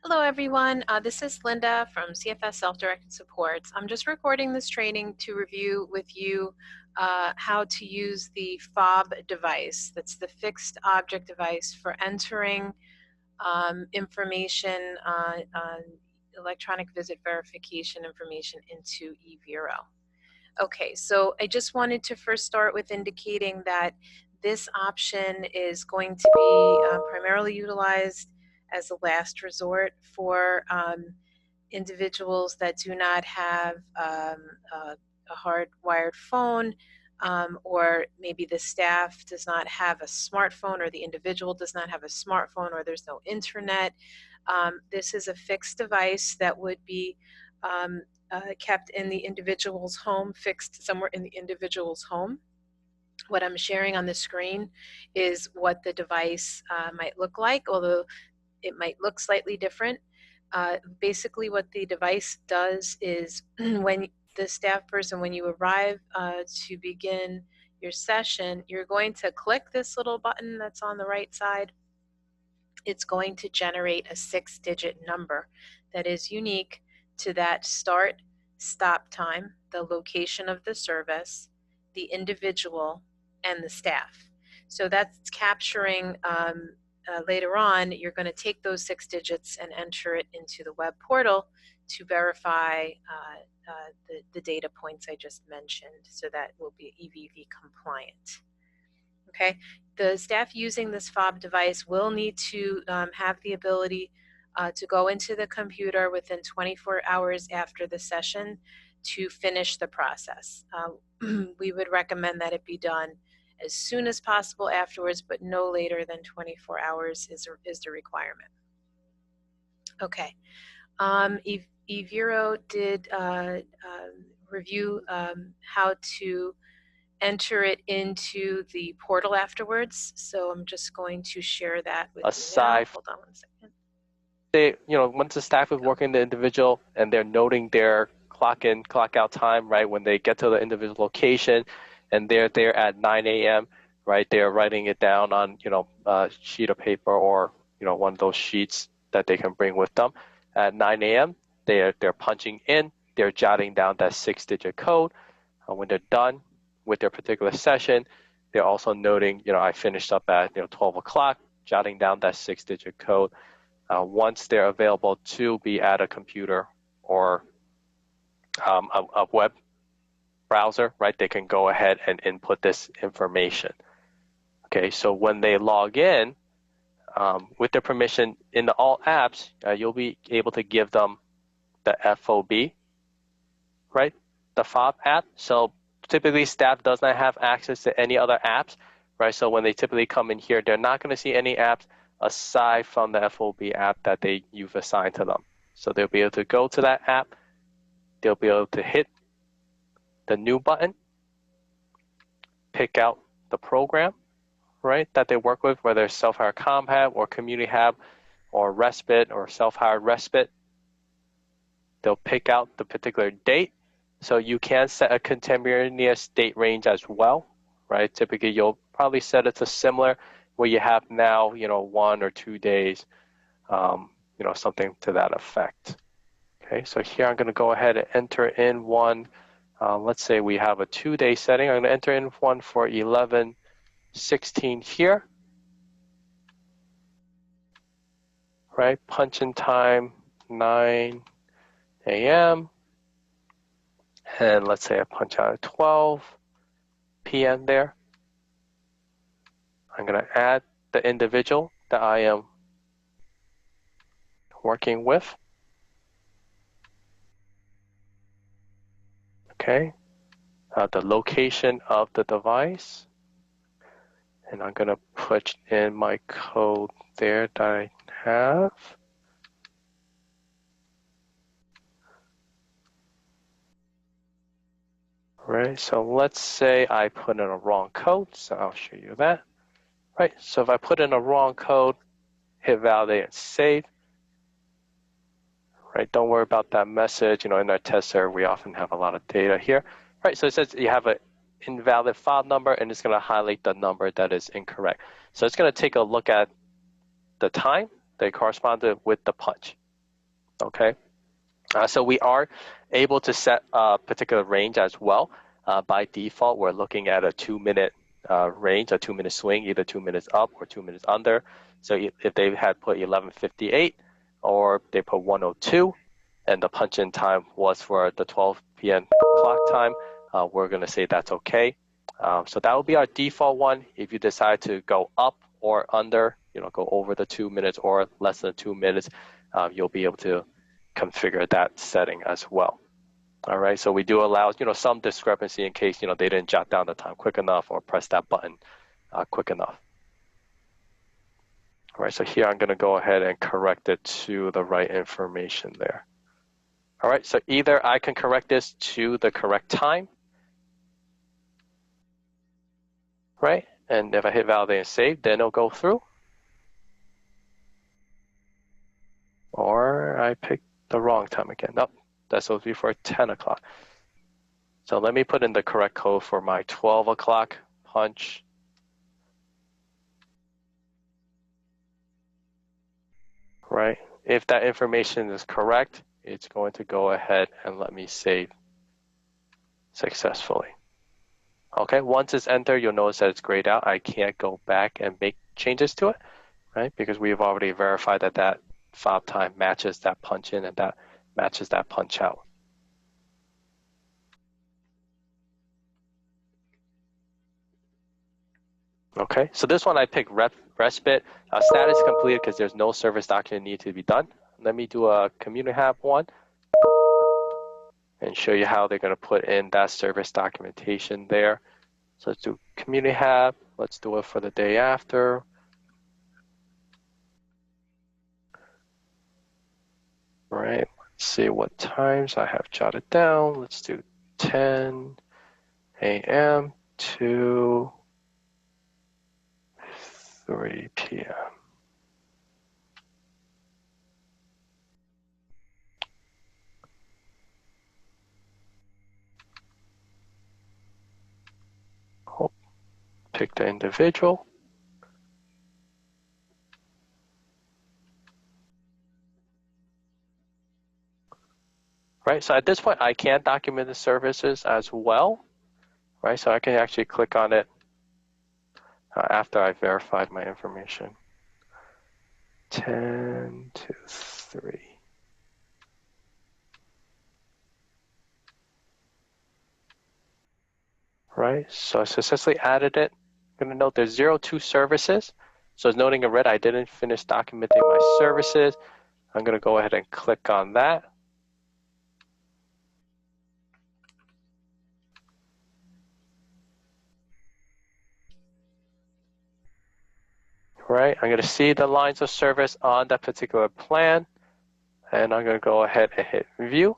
Hello everyone, this is Linda from CFS Self-Directed Supports. I'm just recording this training to review with you how to use the FOB device. That's the fixed object device for entering information, electronic visit verification information into EVERO. Okay, so I just wanted to first start with indicating that this option is going to be primarily utilized as a last resort for individuals that do not have a hardwired phone, or maybe the staff does not have a smartphone, or the individual does not have a smartphone, or there's no internet. This is a fixed device that would be kept in the individual's home, fixed somewhere in the individual's home. What I'm sharing on the screen is what the device might look like, although it might look slightly different. Basically what the device does is when the staff person, when you arrive to begin your session, you're going to click this little button that's on the right side. It's going to generate a 6-digit number that is unique to that start, stop time, the location of the service, the individual, and the staff. So that's capturing later on, you're going to take those 6 digits and enter it into the web portal to verify the data points I just mentioned, so that will be EVV compliant. Okay, the staff using this FOB device will need to have the ability to go into the computer within 24 hours after the session to finish the process. We would recommend that it be done as soon as possible afterwards, but no later than 24 hours is the requirement. Okay, EVERO did review how to enter it into the portal afterwards, so I'm just going to share that with you now. Hold on one second. Once the staff is working the individual and they're noting their clock in, clock out time, right, when they get to the individual location and they're there at 9 a.m., right, they're writing it down on, a sheet of paper or, one of those sheets that they can bring with them. At 9 a.m., they're punching in, they're jotting down that 6-digit code. When they're done with their particular session, they're also noting, I finished up at 12 o'clock, jotting down that 6-digit code. Once they're available to be at a computer or a web browser, right, they can go ahead and input this information. Okay, so when they log in, with their permission in the all apps, you'll be able to give them the FOB, right, the FOB app. So typically staff does not have access to any other apps, right? So when they typically come in here, they're not going to see any apps aside from the FOB app that you've assigned to them. So they'll be able to go to that app, they'll be able to hit the new button, pick out the program, right, that they work with, whether it's self-hired ComHab or community hab or respite or self-hired respite. They'll pick out the particular date. So you can set a contemporaneous date range as well, right? Typically, you'll probably set it to similar where you have now, 1 or 2 days, something to that effect. Okay, so here I'm going to go ahead and enter in one. Let's say we have a 2-day setting. I'm going to enter in one for 11/16 here. Right, punch-in time 9 a.m. And let's say I punch out at 12 p.m. there. I'm going to add the individual that I am working with. Okay, the location of the device. And I'm going to put in my code there that I have. Right, so let's say I put in a wrong code, so I'll show you that. Right, so if I put in a wrong code, hit validate and save. Right, don't worry about that message. In our test server, we often have a lot of data here. Right, so it says you have an invalid file number, and it's going to highlight the number that is incorrect. So it's going to take a look at the time that corresponded with the punch. Okay. So we are able to set a particular range as well. By default, we're looking at a 2-minute range, a 2-minute swing, either 2 minutes up or 2 minutes under. So if they had put 11:58 or they put 1:02, and the punch-in time was for the 12 p.m. clock time, we're going to say that's okay. So that will be our default one. If you decide to go up or under, go over the 2 minutes or less than 2 minutes, you'll be able to configure that setting as well. All right, so we do allow some discrepancy in case they didn't jot down the time quick enough or press that button quick enough. All right, so here I'm going to go ahead and correct it to the right information there. All right, so either I can correct this to the correct time, right? And if I hit validate and save, then it'll go through. Or I picked the wrong time again. Nope, that's supposed to be for 10 o'clock. So let me put in the correct code for my 12 o'clock punch. Right, if that information is correct, it's going to go ahead and let me save successfully. Okay, once it's entered, you'll notice that it's grayed out. I can't go back and make changes to it, right? Because we've already verified that that fob time matches that punch in and that matches that punch out. Okay, so this one I picked respite. Status completed because there's no service document need to be done. Let me do a community hub one and show you how they're going to put in that service documentation there. So let's do community hub. Let's do it for the day after. All right, let's see what times I have jotted down. Let's do 10 a.m. to 3 p.m. Oh, pick the individual. Right, so at this point, I can document the services as well. Right, so I can actually click on it after I verified my information. 10 to 3. Right, so I successfully added it. I'm going to note there's 02 services. So it's noting in red, I didn't finish documenting my services. I'm going to go ahead and click on that. Right, I'm going to see the lines of service on that particular plan. And I'm going to go ahead and hit view.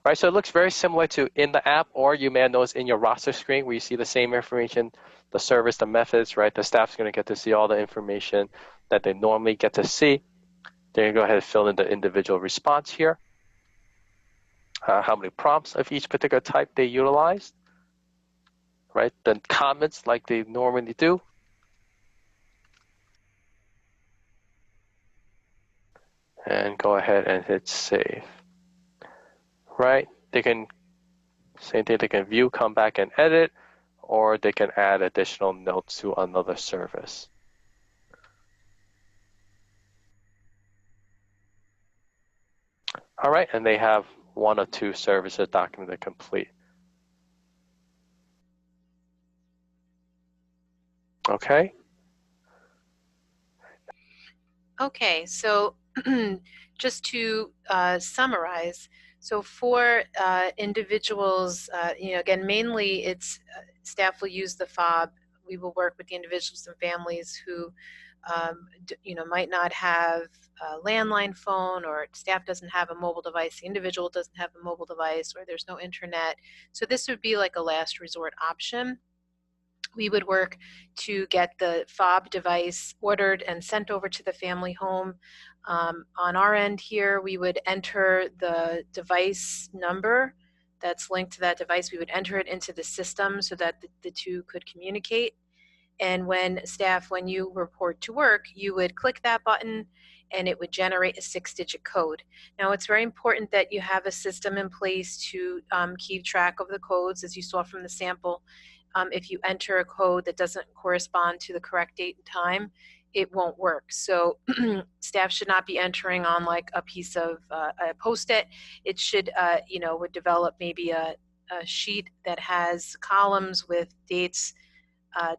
Right, so it looks very similar to in the app, or you may have noticed in your roster screen where you see the same information, the service, the methods, right? The staff's going to get to see all the information that they normally get to see. They're going to go ahead and fill in the individual response here. How many prompts of each particular type they utilized, right? Then comments like they normally do. And go ahead and hit save. Right, they can, same thing, they can view, come back and edit, or they can add additional notes to another service. All right, and they have 1 or 2 services documented complete. Okay. Okay, so just to summarize, so for individuals, again, mainly it's staff will use the fob. We will work with the individuals and families who, might not have a landline phone, or staff doesn't have a mobile device, the individual doesn't have a mobile device, or there's no internet. So this would be like a last resort option. We would work to get the fob device ordered and sent over to the family home. On our end here, we would enter the device number that's linked to that device. We would enter it into the system so that the two could communicate. And when you report to work, you would click that button and it would generate a 6-digit code. Now, it's very important that you have a system in place to keep track of the codes, as you saw from the sample. If you enter a code that doesn't correspond to the correct date and time, it won't work. So staff should not be entering on like a piece of a Post-it. It should, would develop maybe a sheet that has columns with dates,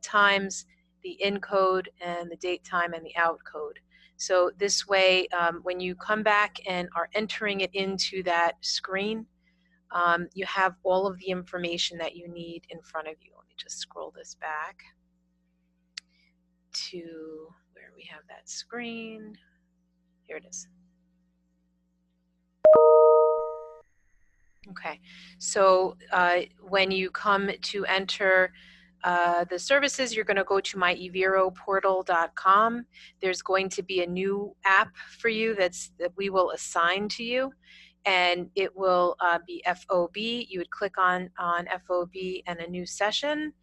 times, the in code, and the date, time, and the out code. So this way, when you come back and are entering it into that screen, you have all of the information that you need in front of you. Let me just scroll this back to where we have that screen. Here it is. Okay, so when you come to enter the services, you're going to go to myeveroportal.com. There's going to be a new app for you that we will assign to you, and it will be FOB. You would click on FOB and a new session.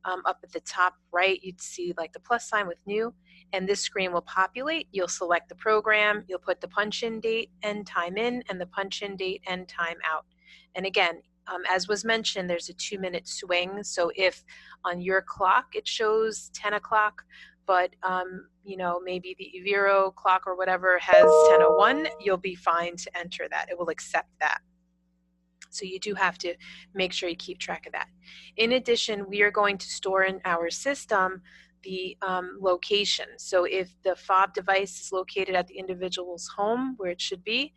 Up at the top right, you'd see like the plus sign with new, and this screen will populate. You'll select the program, you'll put the punch-in date and time in, and the punch-in date and time out. And again, as was mentioned, there's a 2-minute swing. So if on your clock it shows 10 o'clock, but maybe the EVERO clock or whatever has 10:01, you'll be fine to enter that. It will accept that. So you do have to make sure you keep track of that. In addition, we are going to store in our system the location. So if the fob device is located at the individual's home where it should be,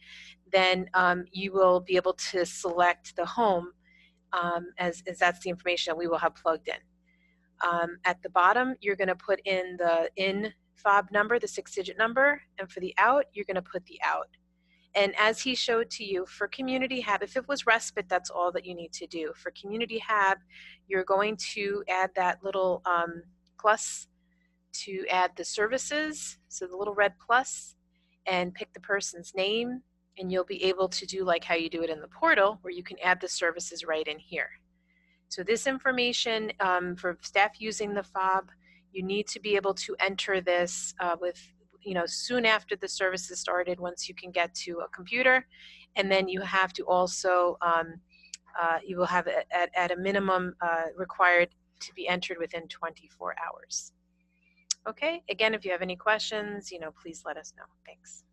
then you will be able to select the home as that's the information that we will have plugged in. At the bottom, you're going to put in the in fob number, the 6-digit number, and for the out, you're going to put the out. And as he showed to you, for Community Hub, if it was respite, that's all that you need to do. For Community Hub, you're going to add that little plus to add the services, so the little red plus, and pick the person's name, and you'll be able to do like how you do it in the portal, where you can add the services right in here. So this information for staff using the fob, you need to be able to enter this soon after the service is started, once you can get to a computer, and then you have to also you will have at a minimum required to be entered within 24 hours. Okay, again, if you have any questions, please let us know. Thanks.